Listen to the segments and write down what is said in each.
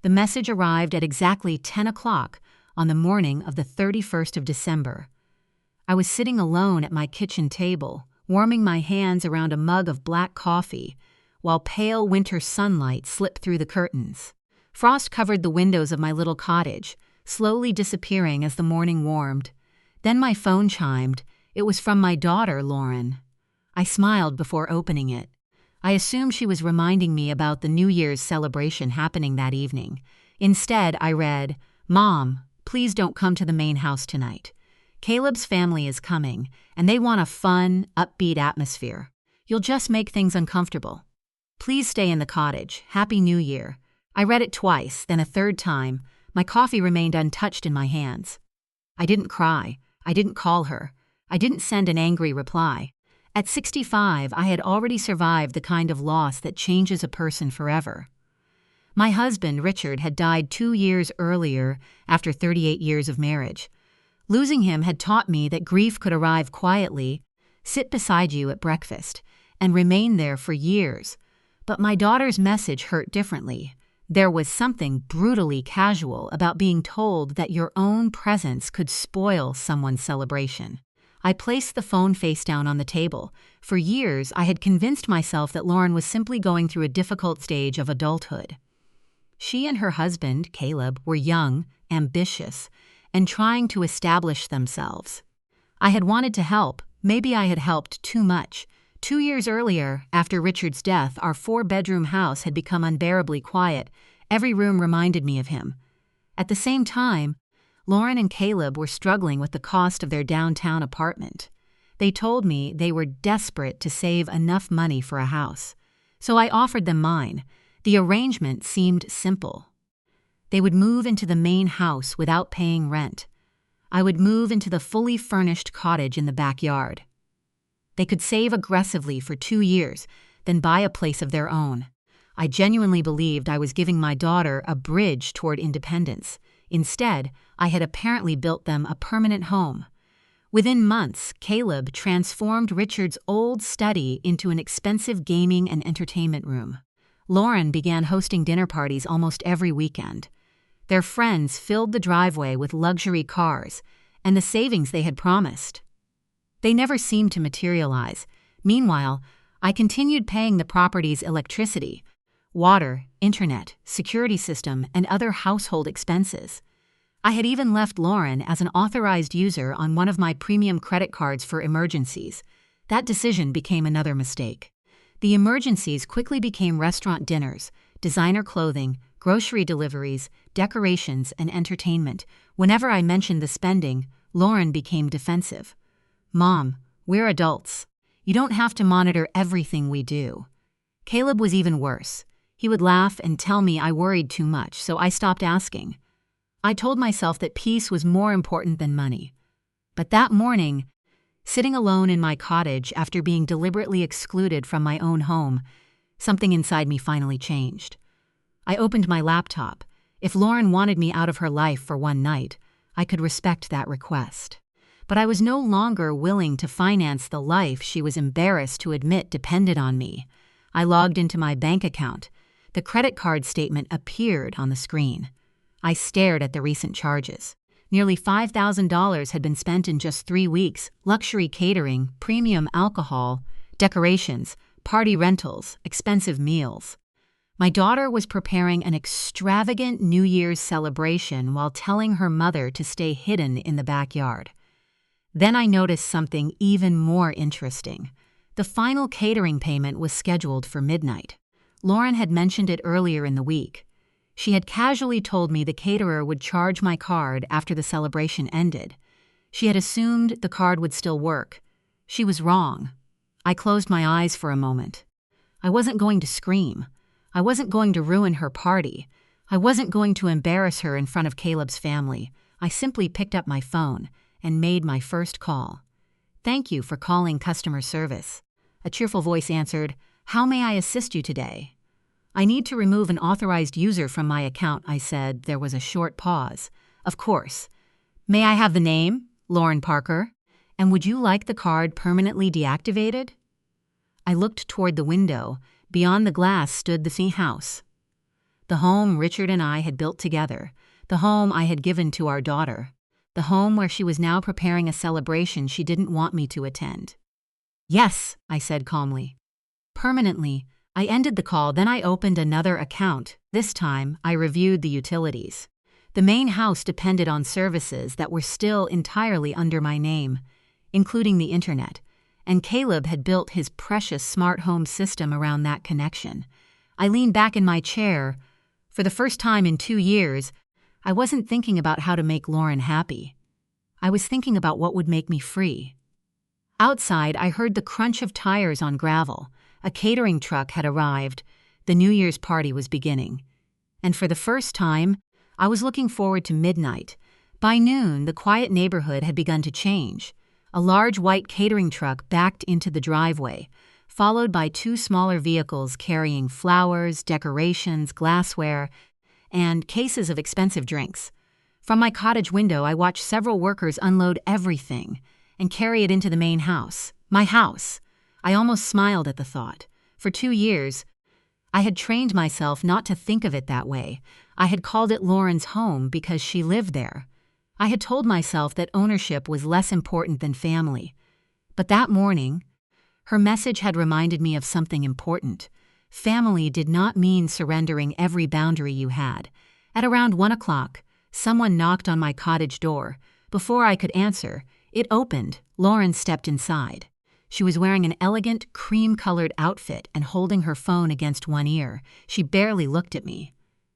The message arrived at exactly 10 o'clock on the morning of the 31st of December. I was sitting alone at my kitchen table, warming my hands around a mug of black coffee, while pale winter sunlight slipped through the curtains. Frost covered the windows of my little cottage, slowly disappearing as the morning warmed. Then my phone chimed. It was from my daughter, Lauren. I smiled before opening it. I assumed she was reminding me about the New Year's celebration happening that evening. Instead, I read, "Mom, please don't come to the main house tonight. Caleb's family is coming, and they want a fun, upbeat atmosphere. You'll just make things uncomfortable. Please stay in the cottage. Happy New Year." I read it twice, then a third time. My coffee remained untouched in my hands. I didn't cry. I didn't call her. I didn't send an angry reply. At 65, I had already survived the kind of loss that changes a person forever. My husband, Richard, had died 2 years earlier after 38 years of marriage. Losing him had taught me that grief could arrive quietly, sit beside you at breakfast, and remain there for years. But my daughter's message hurt differently. There was something brutally casual about being told that your own presence could spoil someone's celebration. I placed the phone face down on the table. For years, I had convinced myself that Lauren was simply going through a difficult stage of adulthood. She and her husband, Caleb, were young, ambitious, and trying to establish themselves. I had wanted to help. Maybe I had helped too much. 2 years earlier, after Richard's death, our 4-bedroom house had become unbearably quiet. Every room reminded me of him. At the same time, Lauren and Caleb were struggling with the cost of their downtown apartment. They told me they were desperate to save enough money for a house. So I offered them mine. The arrangement seemed simple. They would move into the main house without paying rent. I would move into the fully furnished cottage in the backyard. They could save aggressively for 2 years, then buy a place of their own. I genuinely believed I was giving my daughter a bridge toward independence. Instead, I had apparently built them a permanent home. Within months, Caleb transformed Richard's old study into an expensive gaming and entertainment room. Lauren began hosting dinner parties almost every weekend. Their friends filled the driveway with luxury cars and the savings they had promised. They never seemed to materialize. Meanwhile, I continued paying the property's electricity, water, internet, security system, and other household expenses. I had even left Lauren as an authorized user on one of my premium credit cards for emergencies. That decision became another mistake. The emergencies quickly became restaurant dinners, designer clothing, grocery deliveries, decorations, and entertainment. Whenever I mentioned the spending, Lauren became defensive. "Mom, we're adults. You don't have to monitor everything we do." Caleb was even worse. He would laugh and tell me I worried too much, so I stopped asking. I told myself that peace was more important than money. But that morning, sitting alone in my cottage after being deliberately excluded from my own home, something inside me finally changed. I opened my laptop. If Lauren wanted me out of her life for one night, I could respect that request. But I was no longer willing to finance the life she was embarrassed to admit depended on me. I logged into my bank account. The credit card statement appeared on the screen. I stared at the recent charges. Nearly $5,000 had been spent in just 3 weeks: luxury catering, premium alcohol, decorations, party rentals, expensive meals. My daughter was preparing an extravagant New Year's celebration while telling her mother to stay hidden in the backyard. Then I noticed something even more interesting. The final catering payment was scheduled for midnight. Lauren had mentioned it earlier in the week. She had casually told me the caterer would charge my card after the celebration ended. She had assumed the card would still work. She was wrong. I closed my eyes for a moment. I wasn't going to scream. I wasn't going to ruin her party. I wasn't going to embarrass her in front of Caleb's family. I simply picked up my phone and made my first call. "Thank you for calling customer service." A cheerful voice answered, "How may I assist you today?" "I need to remove an authorized user from my account," I said. There was a short pause. "Of course. May I have the name?" "Lauren Parker." "And would you like the card permanently deactivated?" I looked toward the window. Beyond the glass stood the house. The home Richard and I had built together. The home I had given to our daughter. The home where she was now preparing a celebration she didn't want me to attend. Yes, I said calmly. Permanently, I ended the call, then I opened another account. This time, I reviewed the utilities. The main house depended on services that were still entirely under my name, including the internet, and Caleb had built his precious smart home system around that connection. I leaned back in my chair. For the first time in 2 years, I wasn't thinking about how to make Lauren happy. I was thinking about what would make me free. Outside, I heard the crunch of tires on gravel. A catering truck had arrived. The New Year's party was beginning. And for the first time, I was looking forward to midnight. By noon, the quiet neighborhood had begun to change. A large white catering truck backed into the driveway, followed by 2 smaller vehicles carrying flowers, decorations, glassware, and cases of expensive drinks. From my cottage window, I watched several workers unload everything and carry it into the main house. My house. I almost smiled at the thought. For 2 years, I had trained myself not to think of it that way. I had called it Lauren's home because she lived there. I had told myself that ownership was less important than family. But that morning, her message had reminded me of something important. Family did not mean surrendering every boundary you had. At around 1 o'clock, someone knocked on my cottage door. Before I could answer, it opened. Lauren stepped inside. She was wearing an elegant, cream-colored outfit and holding her phone against one ear. She barely looked at me.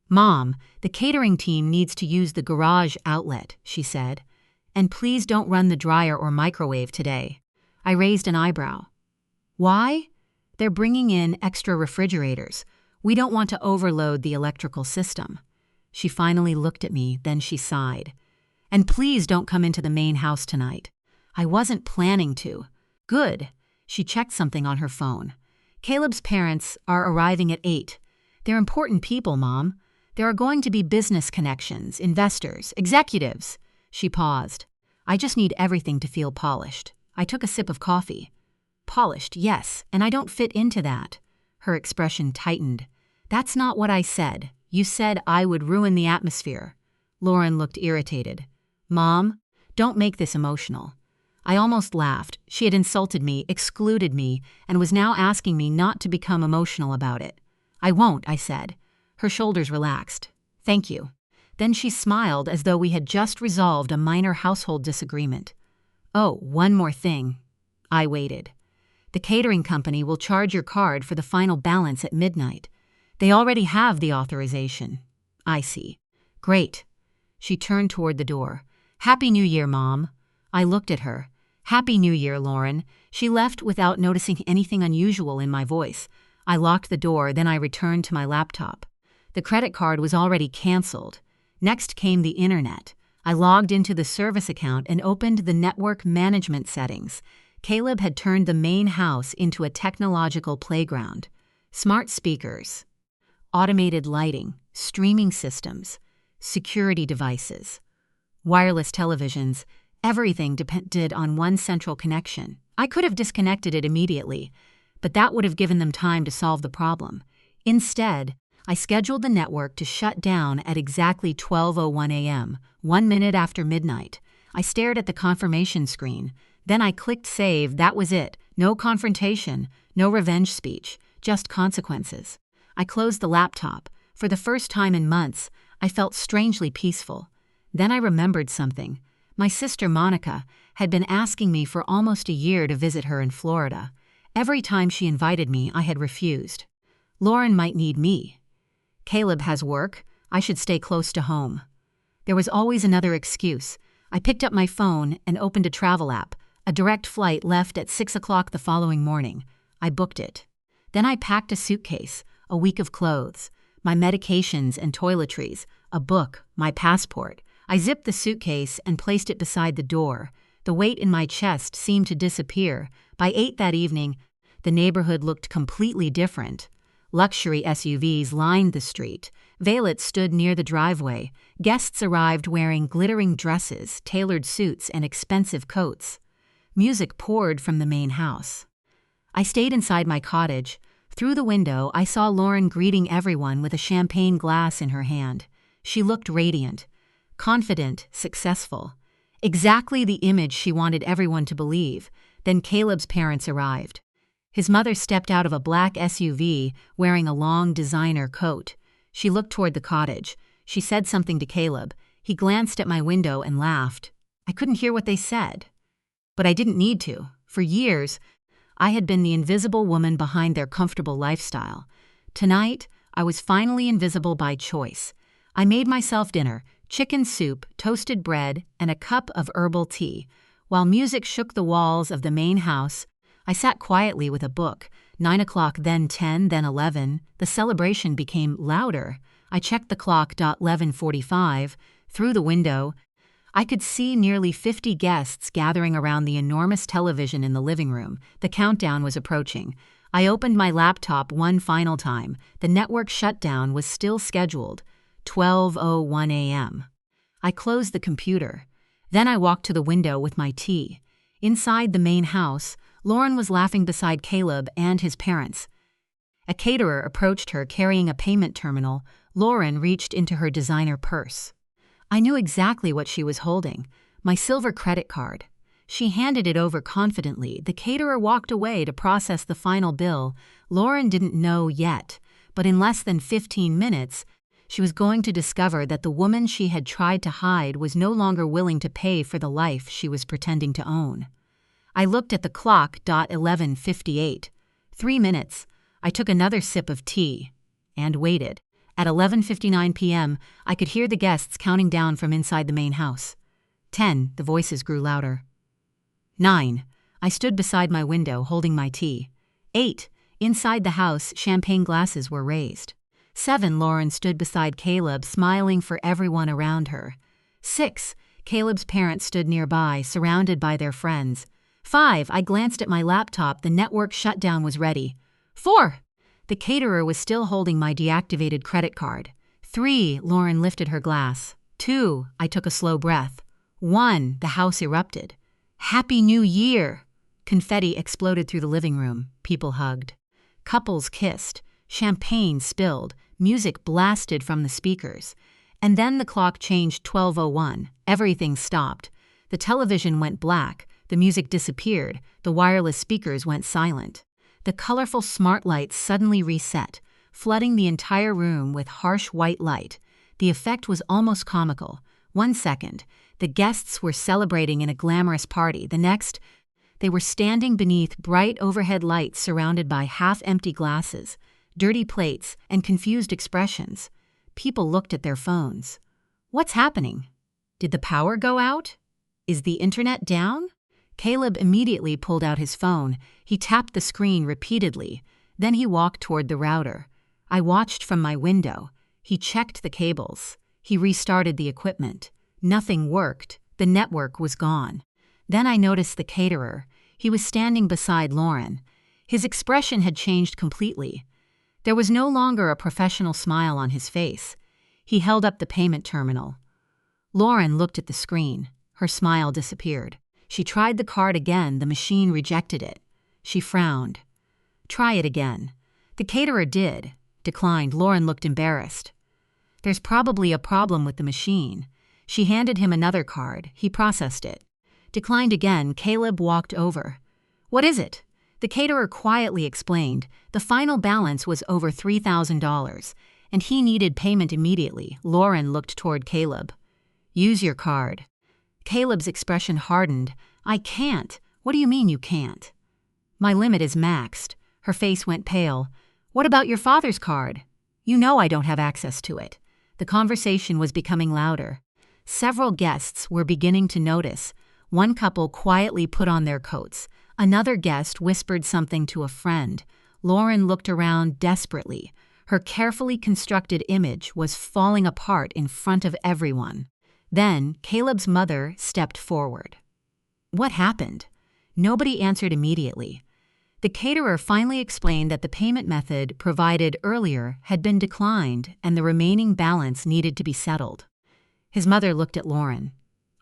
"Mom, the catering team needs to use the garage outlet," she said. "And please don't run the dryer or microwave today." I raised an eyebrow. "Why?" "They're bringing in extra refrigerators. We don't want to overload the electrical system." She finally looked at me, then she sighed. "And please don't come into the main house tonight." I wasn't planning to. Good. She checked something on her phone. "Caleb's parents are arriving at 8. They're important people, Mom. There are going to be business connections, investors, executives." She paused. "I just need everything to feel polished." I took a sip of coffee. "Polished, yes, and I don't fit into that." Her expression tightened. "That's not what I said. You said I would ruin the atmosphere." Lauren looked irritated. "Mom, don't make this emotional." I almost laughed. She had insulted me, excluded me, and was now asking me not to become emotional about it. "I won't," I said. Her shoulders relaxed. "Thank you." Then she smiled as though we had just resolved a minor household disagreement. "Oh, one more thing." I waited. "The catering company will charge your card for the final balance at midnight. They already have the authorization." "I see." "Great." She turned toward the door. "Happy New Year, Mom." I looked at her. "Happy New Year, Lauren." She left without noticing anything unusual in my voice. I locked the door, then I returned to my laptop. The credit card was already canceled. Next came the internet. I logged into the service account and opened the network management settings. Caleb had turned the main house into a technological playground. Smart speakers, automated lighting, streaming systems, security devices, wireless televisions. Everything depended on one central connection. I could have disconnected it immediately, but that would have given them time to solve the problem. Instead, I scheduled the network to shut down at exactly 12:01 a.m., 1 minute after midnight. I stared at the confirmation screen. Then I clicked save. That was it. No confrontation, no revenge speech, just consequences. I closed the laptop. For the first time in months, I felt strangely peaceful. Then I remembered something. My sister Monica had been asking me for almost a year to visit her in Florida. Every time she invited me, I had refused. Lauren might need me. Caleb has work. I should stay close to home. There was always another excuse. I picked up my phone and opened a travel app. A direct flight left at 6 o'clock the following morning. I booked it. Then I packed a suitcase, a week of clothes, my medications and toiletries, a book, my passport. I zipped the suitcase and placed it beside the door. The weight in my chest seemed to disappear. By 8 that evening, the neighborhood looked completely different. Luxury SUVs lined the street. Valets stood near the driveway. Guests arrived wearing glittering dresses, tailored suits, and expensive coats. Music poured from the main house. I stayed inside my cottage, Through the window, I saw Lauren greeting everyone with a champagne glass in her hand. She looked radiant, confident, successful. Exactly the image she wanted everyone to believe. Then Caleb's parents arrived. His mother stepped out of a black SUV wearing a long designer coat. She looked toward the cottage. She said something to Caleb. He glanced at my window and laughed. I couldn't hear what they said. But I didn't need to. For years, I had been the invisible woman behind their comfortable lifestyle. Tonight, I was finally invisible by choice. I made myself dinner, chicken soup, toasted bread, and a cup of herbal tea. While music shook the walls of the main house, I sat quietly with a book. 9 o'clock, then 10, then 11. The celebration became louder. I checked the clock. 11:45. Through the window, I could see nearly 50 guests gathering around the enormous television in the living room. The countdown was approaching. I opened my laptop one final time. The network shutdown was still scheduled. 12:01 a.m. I closed the computer. Then I walked to the window with my tea. Inside the main house, Lauren was laughing beside Caleb and his parents. A caterer approached her carrying a payment terminal. Lauren reached into her designer purse. I knew exactly what she was holding, my silver credit card. She handed it over confidently. The caterer walked away to process the final bill. Lauren didn't know yet, but in less than 15 minutes, she was going to discover that the woman she had tried to hide was no longer willing to pay for the life she was pretending to own. I looked at the clock. 11:58. 3 minutes. I took another sip of tea and waited. At 11:59 p.m., I could hear the guests counting down from inside the main house. 10, the voices grew louder. 9, I stood beside my window holding my tea. 8, inside the house, champagne glasses were raised. 7, Lauren stood beside Caleb, smiling for everyone around her. 6, Caleb's parents stood nearby, surrounded by their friends. 5, I glanced at my laptop. The network shutdown was ready. 4, the caterer was still holding my deactivated credit card. 3, Lauren lifted her glass. 2, I took a slow breath. 1, the house erupted. Happy New Year! Confetti exploded through the living room. People hugged. Couples kissed. Champagne spilled. Music blasted from the speakers. And then the clock changed. 12:01. Everything stopped. The television went black. The music disappeared. The wireless speakers went silent. The colorful smart lights suddenly reset, flooding the entire room with harsh white light. The effect was almost comical. 1 second, the guests were celebrating in a glamorous party. The next, they were standing beneath bright overhead lights surrounded by half-empty glasses, dirty plates, and confused expressions. People looked at their phones. What's happening? Did the power go out? Is the internet down? Caleb immediately pulled out his phone. He tapped the screen repeatedly. Then he walked toward the router. I watched from my window. He checked the cables. He restarted the equipment. Nothing worked. The network was gone. Then I noticed the caterer. He was standing beside Lauren. His expression had changed completely. There was no longer a professional smile on his face. He held up the payment terminal. Lauren looked at the screen. Her smile disappeared. She tried the card again. The machine rejected it. She frowned. Try it again. The caterer did. Declined. Lauren looked embarrassed. There's probably a problem with the machine. She handed him another card. He processed it. Declined again. Caleb walked over. What is it? The caterer quietly explained. The final balance was over $3,000, and he needed payment immediately. Lauren looked toward Caleb. Use your card. Caleb's expression hardened. I can't. What do you mean you can't? My limit is maxed. Her face went pale. What about your father's card? You know I don't have access to it. The conversation was becoming louder. Several guests were beginning to notice. One couple quietly put on their coats. Another guest whispered something to a friend. Lauren looked around desperately. Her carefully constructed image was falling apart in front of everyone. Then, Caleb's mother stepped forward. What happened? Nobody answered immediately. The caterer finally explained that the payment method provided earlier had been declined and the remaining balance needed to be settled. His mother looked at Lauren.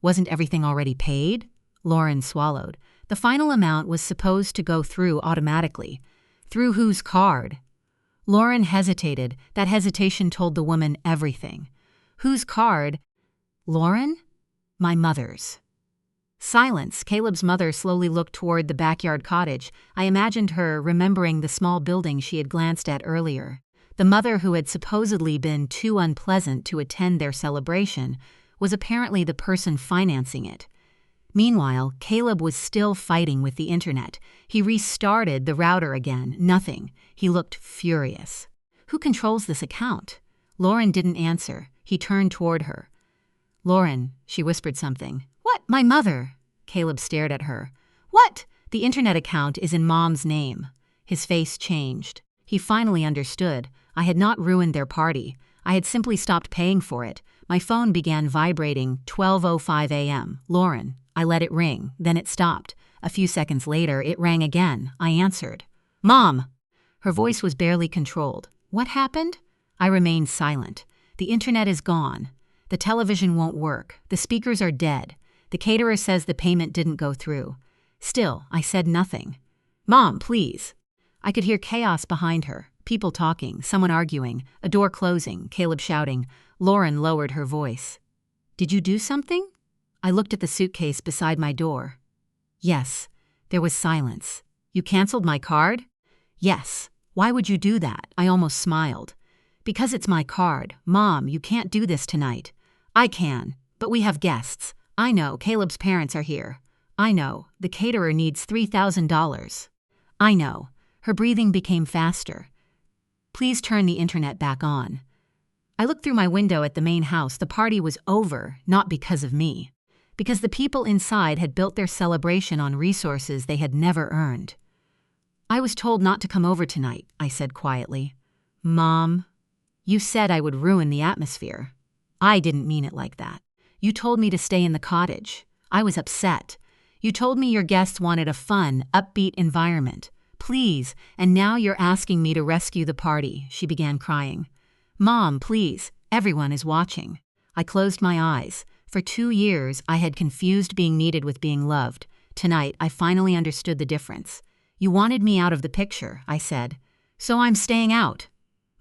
Wasn't everything already paid? Lauren swallowed. The final amount was supposed to go through automatically. Through whose card? Lauren hesitated. That hesitation told the woman everything. Whose card? Lauren? My mother's. Silence. Caleb's mother slowly looked toward the backyard cottage. I imagined her remembering the small building she had glanced at earlier. The mother who had supposedly been too unpleasant to attend their celebration was apparently the person financing it. Meanwhile, Caleb was still fighting with the internet. He restarted the router again. Nothing. He looked furious. Who controls this account? Lauren didn't answer. He turned toward her. Lauren, she whispered something. What? My mother. Caleb stared at her. What? The internet account is in Mom's name. His face changed. He finally understood. I had not ruined their party. I had simply stopped paying for it. My phone began vibrating 12:05 a.m. Lauren. I let it ring. Then it stopped. A few seconds later, it rang again. I answered. Mom! Her voice was barely controlled. What happened? I remained silent. The internet is gone. The television won't work. The speakers are dead. The caterer says the payment didn't go through. Still, I said nothing. Mom, please. I could hear chaos behind her. People talking, someone arguing, a door closing, Caleb shouting. Lauren lowered her voice. Did you do something? I looked at the suitcase beside my door. Yes. There was silence. You canceled my card? Yes. Why would you do that? I almost smiled. Because it's my card. Mom, you can't do this tonight. I can, but we have guests. I know, Caleb's parents are here. I know, the caterer needs $3,000. I know. Her breathing became faster. Please turn the internet back on. I looked through my window at the main house. The party was over, not because of me. Because the people inside had built their celebration on resources they had never earned. I was told not to come over tonight, I said quietly. Mom, you said I would ruin the atmosphere. I didn't mean it like that. You told me to stay in the cottage. I was upset. You told me your guests wanted a fun, upbeat environment. Please, and now you're asking me to rescue the party, she began crying. Mom, please, everyone is watching. I closed my eyes. For 2 years, I had confused being needed with being loved. Tonight, I finally understood the difference. You wanted me out of the picture, I said. So I'm staying out.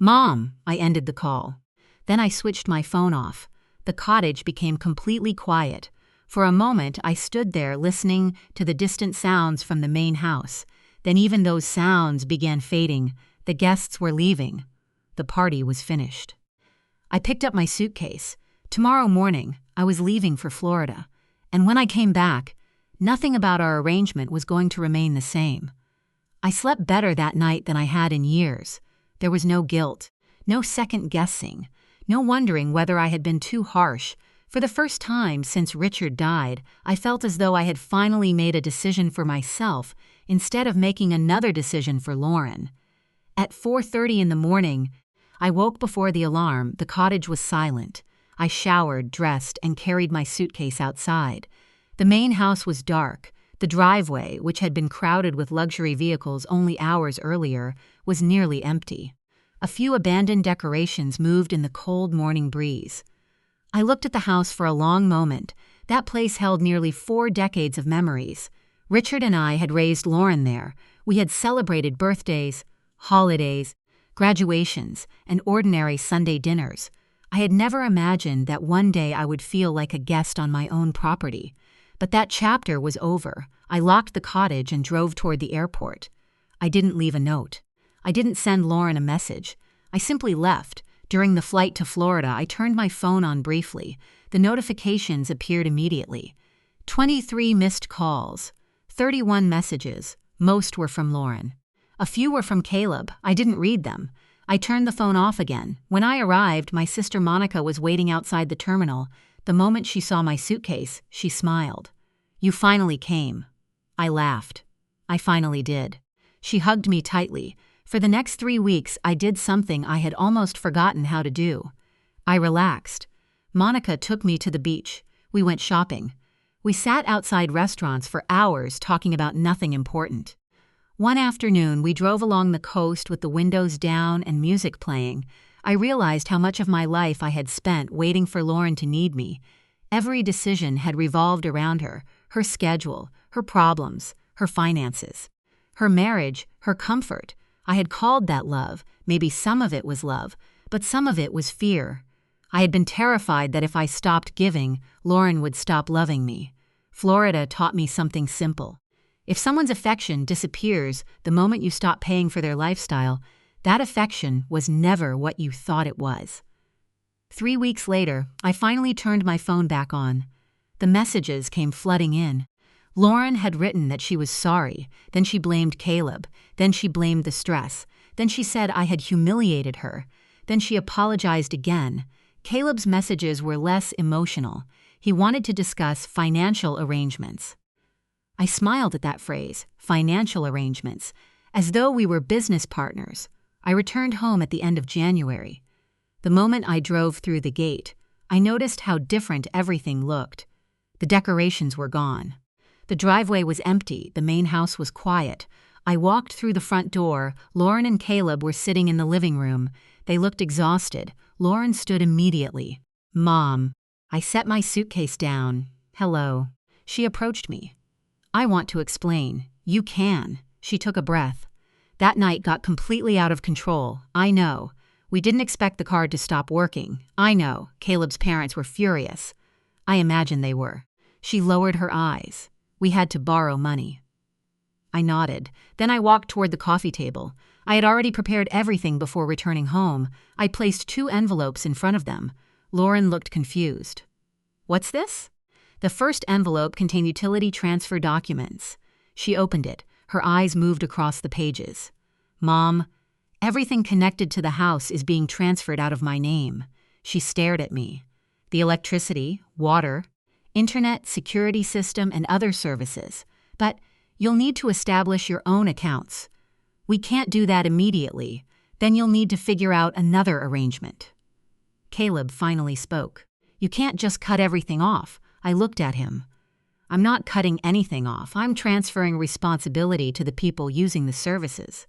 Mom, I ended the call. Then I switched my phone off. The cottage became completely quiet. For a moment, I stood there listening to the distant sounds from the main house. Then even those sounds began fading. The guests were leaving. The party was finished. I picked up my suitcase. Tomorrow morning, I was leaving for Florida. And when I came back, nothing about our arrangement was going to remain the same. I slept better that night than I had in years. There was no guilt, no second guessing, no wondering whether I had been too harsh. For the first time since Richard died, I felt as though I had finally made a decision for myself instead of making another decision for Lauren. At 4:30 in the morning, I woke before the alarm. The cottage was silent. I showered, dressed, and carried my suitcase outside. The main house was dark. The driveway, which had been crowded with luxury vehicles only hours earlier, was nearly empty. A few abandoned decorations moved in the cold morning breeze. I looked at the house for a long moment. That place held nearly 4 decades of memories. Richard and I had raised Lauren there. We had celebrated birthdays, holidays, graduations, and ordinary Sunday dinners. I had never imagined that one day I would feel like a guest on my own property. But that chapter was over. I locked the cottage and drove toward the airport. I didn't leave a note. I didn't send Lauren a message. I simply left. During the flight to Florida, I turned my phone on briefly. The notifications appeared immediately. 23 missed calls, 31 messages. Most were from Lauren. A few were from Caleb. I didn't read them. I turned the phone off again. When I arrived, my sister Monica was waiting outside the terminal. The moment she saw my suitcase, she smiled. You finally came. I laughed. I finally did. She hugged me tightly. For the next 3 weeks, I did something I had almost forgotten how to do. I relaxed. Monica took me to the beach. We went shopping. We sat outside restaurants for hours talking about nothing important. One afternoon, we drove along the coast with the windows down and music playing. I realized how much of my life I had spent waiting for Lauren to need me. Every decision had revolved around her schedule, her problems, her finances, her marriage, her comfort, I had called that love, maybe some of it was love, but some of it was fear. I had been terrified that if I stopped giving, Lauren would stop loving me. Florida taught me something simple. If someone's affection disappears the moment you stop paying for their lifestyle, that affection was never what you thought it was. 3 weeks later, I finally turned my phone back on. The messages came flooding in. Lauren had written that she was sorry, then she blamed Caleb, then she blamed the stress, then she said I had humiliated her, then she apologized again. Caleb's messages were less emotional. He wanted to discuss financial arrangements. I smiled at that phrase, financial arrangements, as though we were business partners. I returned home at the end of January. The moment I drove through the gate, I noticed how different everything looked. The decorations were gone. The driveway was empty, the main house was quiet. I walked through the front door. Lauren and Caleb were sitting in the living room. They looked exhausted. Lauren stood immediately. "Mom." I set my suitcase down. "Hello." She approached me. "I want to explain." "You can." She took a breath. "That night got completely out of control. I know. We didn't expect the card to stop working. I know." Caleb's parents were furious. I imagine they were. She lowered her eyes. "We had to borrow money." I nodded. Then I walked toward the coffee table. I had already prepared everything before returning home. I placed 2 envelopes in front of them. Lauren looked confused. "What's this?" The first envelope contained utility transfer documents. She opened it. Her eyes moved across the pages. "Mom, everything connected to the house is being transferred out of my name." She stared at me. "The electricity, water, internet, security system, and other services. But you'll need to establish your own accounts. We can't do that immediately. Then you'll need to figure out another arrangement." Caleb finally spoke. "You can't just cut everything off." I looked at him. "I'm not cutting anything off. I'm transferring responsibility to the people using the services."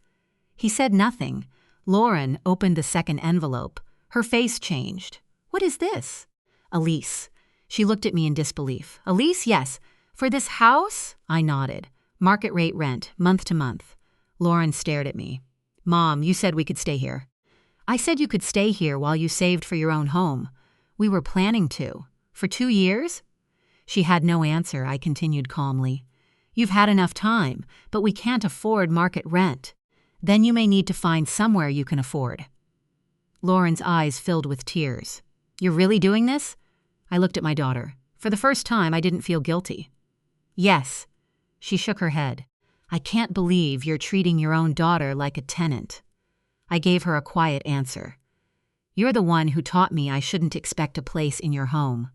He said nothing. Lauren opened the second envelope. Her face changed. "What is this?" "A lease." She looked at me in disbelief. "A lease? Yes. For this house?" I nodded. "Market rate rent, month to month." Lauren stared at me. "Mom, you said we could stay here." "I said you could stay here while you saved for your own home. We were planning to. For 2 years?" She had no answer. I continued calmly. "You've had enough time, but we can't afford market rent. Then you may need to find somewhere you can afford." Lauren's eyes filled with tears. "You're really doing this?" I looked at my daughter. For the first time, I didn't feel guilty. "Yes." She shook her head. "I can't believe you're treating your own daughter like a tenant." I gave her a quiet answer. "You're the one who taught me I shouldn't expect a place in your home."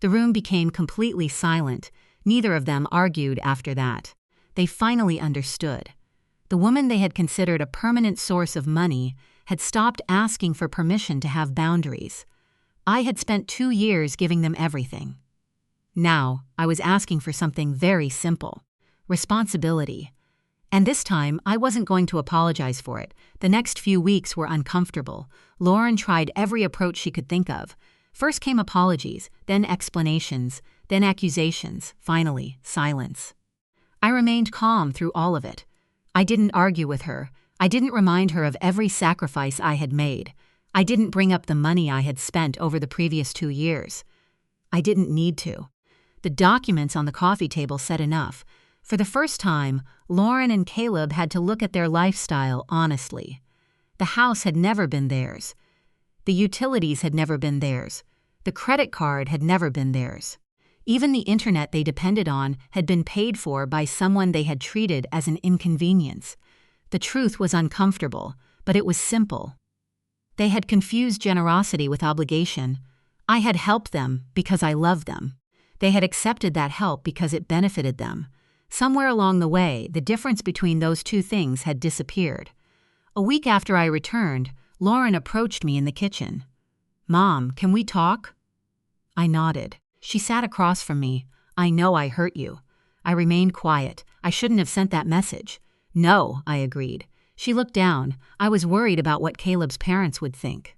The room became completely silent. Neither of them argued after that. They finally understood. The woman they had considered a permanent source of money had stopped asking for permission to have boundaries. I had spent 2 years giving them everything. Now, I was asking for something very simple: responsibility. And this time, I wasn't going to apologize for it. The next few weeks were uncomfortable. Lauren tried every approach she could think of. First came apologies, then explanations, then accusations, finally, silence. I remained calm through all of it. I didn't argue with her. I didn't remind her of every sacrifice I had made. I didn't bring up the money I had spent over the previous 2 years. I didn't need to. The documents on the coffee table said enough. For the first time, Lauren and Caleb had to look at their lifestyle honestly. The house had never been theirs. The utilities had never been theirs. The credit card had never been theirs. Even the internet they depended on had been paid for by someone they had treated as an inconvenience. The truth was uncomfortable, but it was simple. They had confused generosity with obligation. I had helped them because I loved them. They had accepted that help because it benefited them. Somewhere along the way, the difference between those two things had disappeared. A week after I returned, Lauren approached me in the kitchen. "Mom, can we talk?" I nodded. She sat across from me. "I know I hurt you." I remained quiet. I shouldn't have sent that message. "No," I agreed. She looked down. I was worried about what Caleb's parents would think.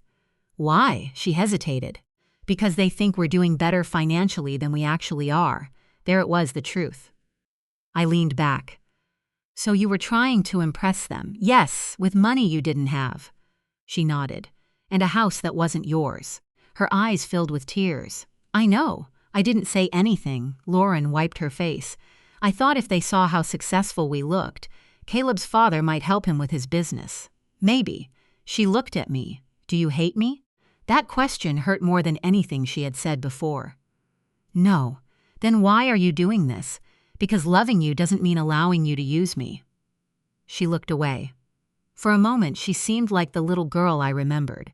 "Why?" She hesitated. "Because they think we're doing better financially than we actually are." There it was, the truth. I leaned back. So you were trying to impress them? Yes, with money you didn't have. She nodded. And a house that wasn't yours. Her eyes filled with tears. I know. I didn't say anything. Lauren wiped her face. I thought if they saw how successful we looked, Caleb's father might help him with his business. Maybe. She looked at me. Do you hate me? That question hurt more than anything she had said before. No. Then why are you doing this? Because loving you doesn't mean allowing you to use me. She looked away. For a moment, she seemed like the little girl I remembered.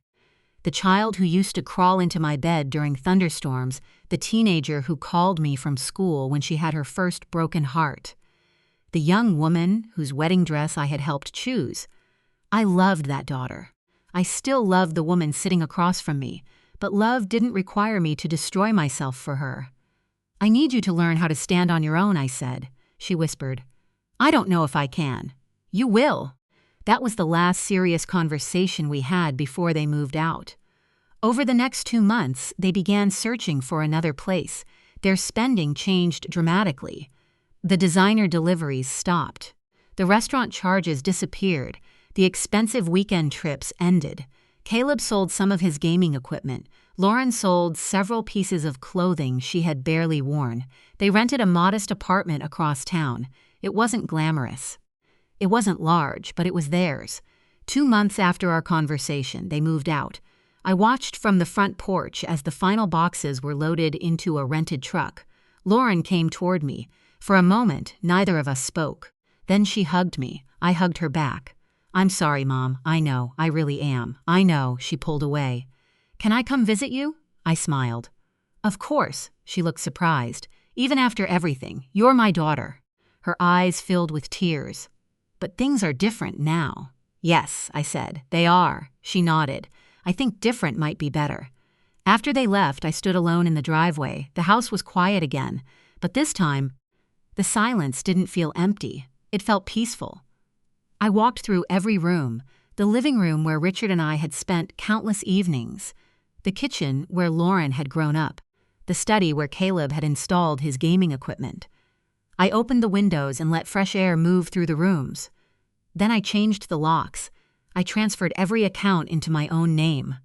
The child who used to crawl into my bed during thunderstorms, the teenager who called me from school when she had her first broken heart. The young woman whose wedding dress I had helped choose. I loved that daughter. I still loved the woman sitting across from me, but love didn't require me to destroy myself for her. I need you to learn how to stand on your own, I said. She whispered. I don't know if I can. You will. That was the last serious conversation we had before they moved out. Over the next 2 months, they began searching for another place. Their spending changed dramatically. The designer deliveries stopped. The restaurant charges disappeared. The expensive weekend trips ended. Caleb sold some of his gaming equipment. Lauren sold several pieces of clothing she had barely worn. They rented a modest apartment across town. It wasn't glamorous. It wasn't large, but it was theirs. 2 months after our conversation, they moved out. I watched from the front porch as the final boxes were loaded into a rented truck. Lauren came toward me. For a moment, neither of us spoke. Then she hugged me. I hugged her back. I'm sorry, Mom. I know. I really am. I know. She pulled away. Can I come visit you? I smiled. Of course. She looked surprised. Even after everything, you're my daughter. Her eyes filled with tears. But things are different now. Yes, I said. They are. She nodded. I think different might be better. After they left, I stood alone in the driveway. The house was quiet again. But this time, the silence didn't feel empty. It felt peaceful. I walked through every room. The living room where Richard and I had spent countless evenings. The kitchen where Lauren had grown up. The study where Caleb had installed his gaming equipment. I opened the windows and let fresh air move through the rooms. Then I changed the locks. I transferred every account into my own name.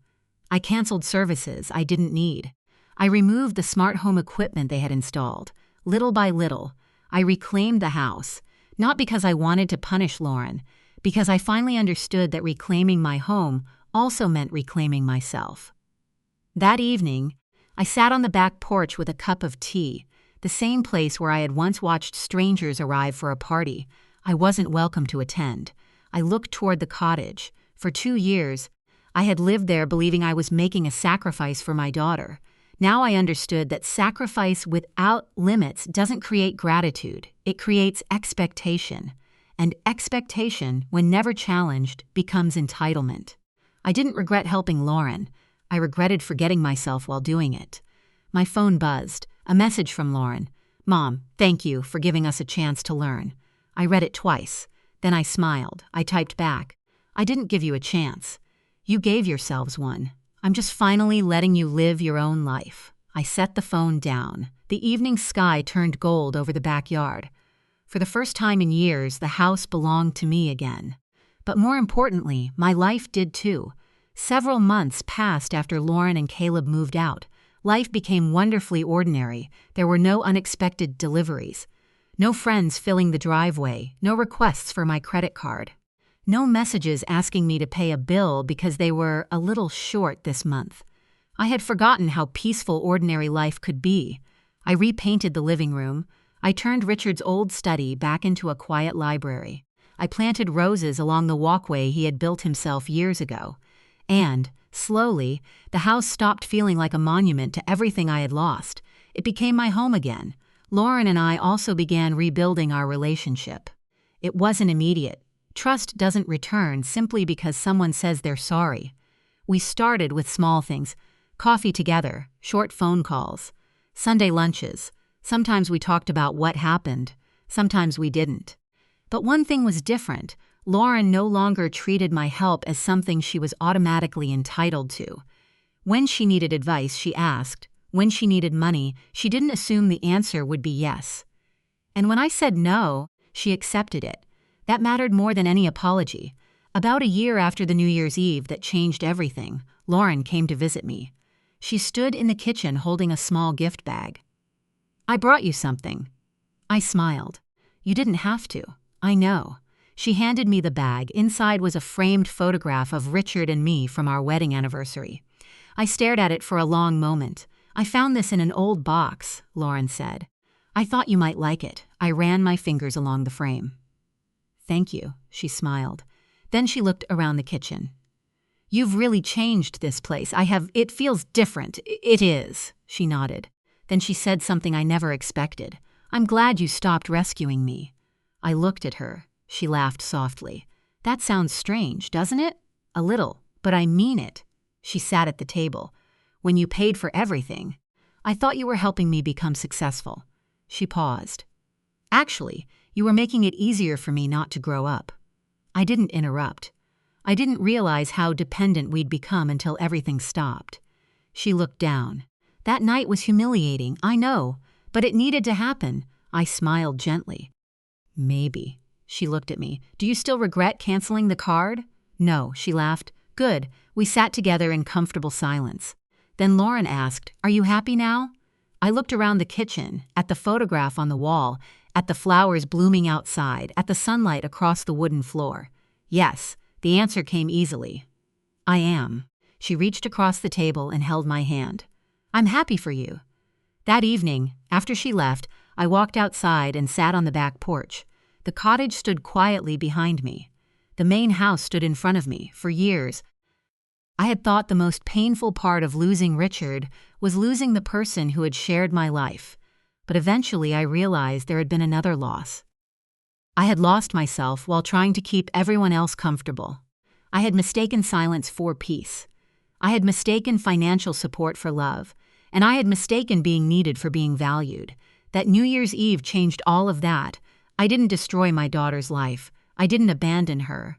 I canceled services I didn't need. I removed the smart home equipment they had installed. Little by little, I reclaimed the house, not because I wanted to punish Lauren, because I finally understood that reclaiming my home also meant reclaiming myself. That evening, I sat on the back porch with a cup of tea, the same place where I had once watched strangers arrive for a party I wasn't welcome to attend. I looked toward the cottage. For 2 years, I had lived there believing I was making a sacrifice for my daughter. Now I understood that sacrifice without limits doesn't create gratitude. It creates expectation. And expectation, when never challenged, becomes entitlement. I didn't regret helping Lauren. I regretted forgetting myself while doing it. My phone buzzed. A message from Lauren. Mom, thank you for giving us a chance to learn. I read it twice. Then I smiled. I typed back. I didn't give you a chance. You gave yourselves one. I'm just finally letting you live your own life. I set the phone down. The evening sky turned gold over the backyard. For the first time in years, the house belonged to me again. But more importantly, my life did too. Several months passed after Lauren and Caleb moved out. Life became wonderfully ordinary. There were no unexpected deliveries. No friends filling the driveway. No requests for my credit card. No messages asking me to pay a bill because they were a little short this month. I had forgotten how peaceful ordinary life could be. I repainted the living room. I turned Richard's old study back into a quiet library. I planted roses along the walkway he had built himself years ago. And, slowly, the house stopped feeling like a monument to everything I had lost. It became my home again. Lauren and I also began rebuilding our relationship. It wasn't immediate. Trust doesn't return simply because someone says they're sorry. We started with small things. Coffee together, short phone calls, Sunday lunches. Sometimes we talked about what happened. Sometimes we didn't. But one thing was different. Lauren no longer treated my help as something she was automatically entitled to. When she needed advice, she asked. When she needed money, she didn't assume the answer would be yes. And when I said no, she accepted it. That mattered more than any apology. About a year after the New Year's Eve that changed everything, Lauren came to visit me. She stood in the kitchen holding a small gift bag. "I brought you something." I smiled. "You didn't have to. I know." She handed me the bag. Inside was a framed photograph of Richard and me from our wedding anniversary. I stared at it for a long moment. "I found this in an old box," Lauren said. "I thought you might like it." I ran my fingers along the frame. "Thank you," she smiled. Then she looked around the kitchen. "You've really changed this place. It feels different." "It is," she nodded. Then she said something I never expected. "I'm glad you stopped rescuing me." I looked at her. She laughed softly. "That sounds strange, doesn't it?" "A little, but I mean it." She sat at the table. "When you paid for everything, I thought you were helping me become successful." She paused. "Actually, you were making it easier for me not to grow up." I didn't interrupt. I didn't realize how dependent we'd become until everything stopped. She looked down. "That night was humiliating, I know, but it needed to happen." I smiled gently. "Maybe." She looked at me. "Do you still regret canceling the card?" "No," she laughed. "Good." We sat together in comfortable silence. Then Lauren asked, "Are you happy now?" I looked around the kitchen, at the photograph on the wall, at the flowers blooming outside, at the sunlight across the wooden floor. Yes, the answer came easily. "I am." She reached across the table and held my hand. "I'm happy for you." That evening, after she left, I walked outside and sat on the back porch. The cottage stood quietly behind me. The main house stood in front of me. For years, I had thought the most painful part of losing Richard was losing the person who had shared my life. But eventually I realized there had been another loss. I had lost myself while trying to keep everyone else comfortable. I had mistaken silence for peace. I had mistaken financial support for love, and I had mistaken being needed for being valued. That New Year's Eve changed all of that. I didn't destroy my daughter's life. I didn't abandon her.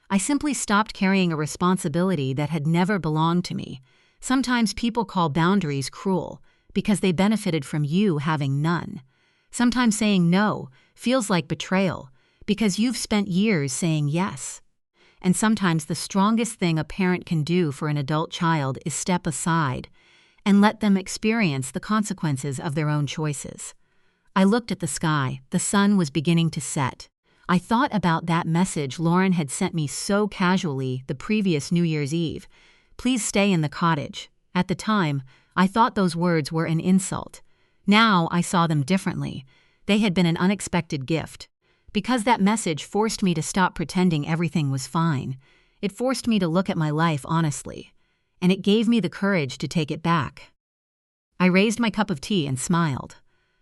I simply stopped carrying a responsibility that had never belonged to me. Sometimes people call boundaries cruel because they benefited from you having none. Sometimes saying no feels like betrayal because you've spent years saying yes. And sometimes the strongest thing a parent can do for an adult child is step aside and let them experience the consequences of their own choices. I looked at the sky. The sun was beginning to set. I thought about that message Lauren had sent me so casually the previous New Year's Eve. "Please stay in the cottage." At the time, I thought those words were an insult. Now I saw them differently. They had been an unexpected gift. Because that message forced me to stop pretending everything was fine. It forced me to look at my life honestly. And it gave me the courage to take it back. I raised my cup of tea and smiled.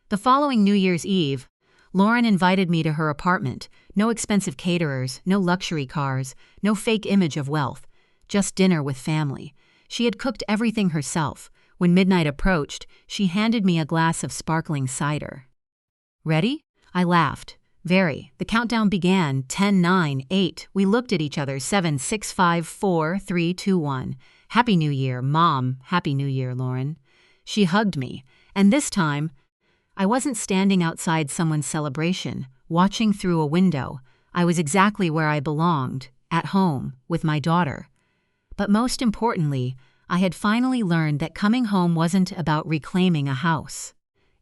The following New Year's Eve, Lauren invited me to her apartment. No expensive caterers, no luxury cars, no fake image of wealth, just dinner with family. She had cooked everything herself. When midnight approached, she handed me a glass of sparkling cider. "Ready?" I laughed. "Very." The countdown began. 10, 9, 8. We looked at each other. 7, 6, 5, 4, 3, 2, 1. "Happy New Year, Mom." "Happy New Year, Lauren." She hugged me, and this time, I wasn't standing outside someone's celebration, watching through a window. I was exactly where I belonged, at home, with my daughter. But most importantly, I had finally learned that coming home wasn't about reclaiming a house.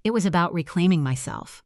It was about reclaiming myself.